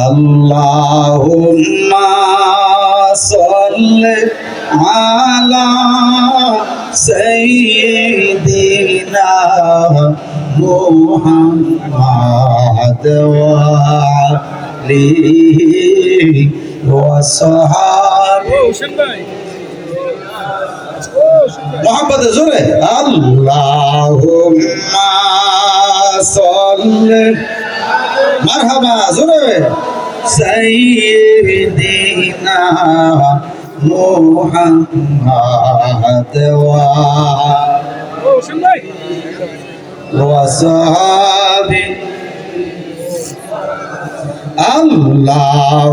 আল্লাহুম্মা সাল্লি আলা সাইয়্যিদিনা মুহাম্মাদ ওয়া আলিহি ওয়া সাহবিহি মোহাম্মদ জোরে আল্লাহুম্মা সাল্লি মারহাবা জোরে সাইয়্যিদিনা মুহাম্মাদ ওয়া সাহবিহি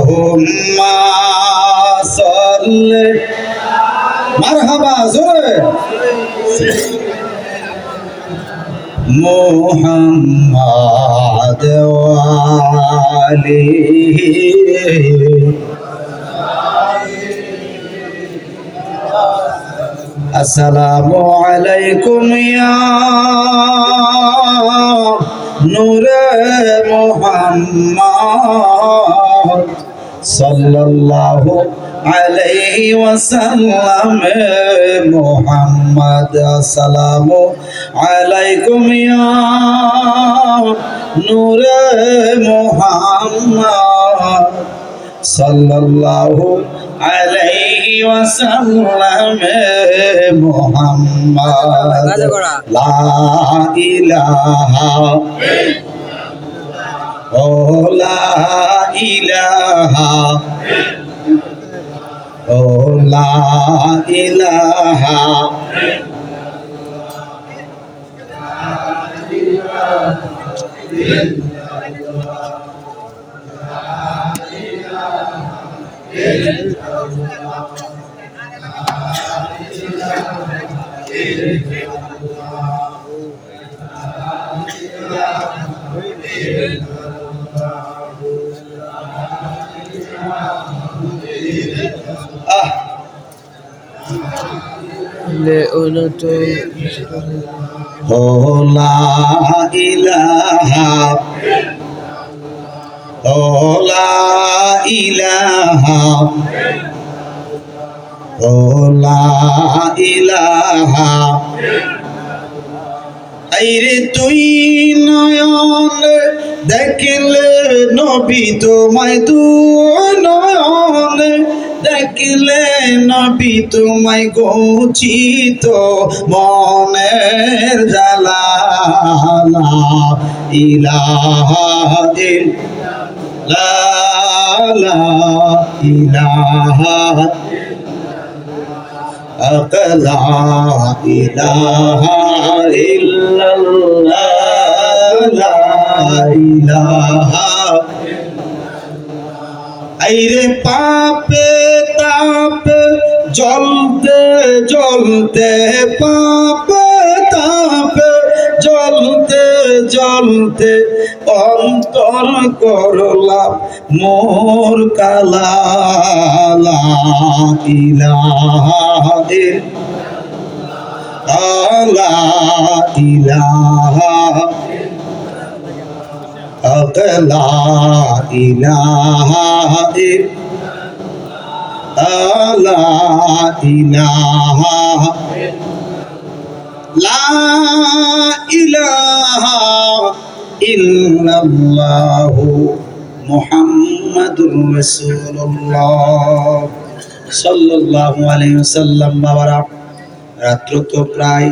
আল্লাহুম্মা সাল্লি মারহাবা জোরে মুহাম্মাদ ওয়া আলিহি আসসালামু আলাইকুম ইয়া নূরে মুহাম্মদ সাল্লাল্লাহু আলাইহি ওয়াসাল্লাম মুহাম্মদ আসসালামু আলাইকুম ইয়া নূরে মুহাম্মদ সাল্লাল্লাহু আলাইহি ওয়াসাল্লাম মুহাম্মদ লা ইলাহা ও লা ইলাহা ও লা ইলাহা ও লা ইলাহা ও লা ইলাহা ও লা ইলাহা আইরে তুই নয়ন দেখলে নবী তোমায় তুই নয়ন দেখলে নবী তোমায় গৌচিত মনের জ্বালা লা ইলাহা ইল্লাল্লাহ লা ইলাহা লা ইলাহা ইল্লাল্লাহ লা ইলাহা আইরে পাপে তাপে জ্বলতে জ্বলতে পাপে তাপে জ্বলতে জ্বলতে অন্তর করলাম মোর কালা লা ইলাহা ইল্লাল্লাহ লা ইলাহা লা ইলাহা ইল্লাল্লাহ লা ইলাহা লা ইলাহা ইল্লাল্লাহ মুহাম্মাদুর রাসূলুল্লাহ সাল্লাল্লাহু আলাইহি ওয়াসাল্লাম। বাবারা রাত্র তো প্রায়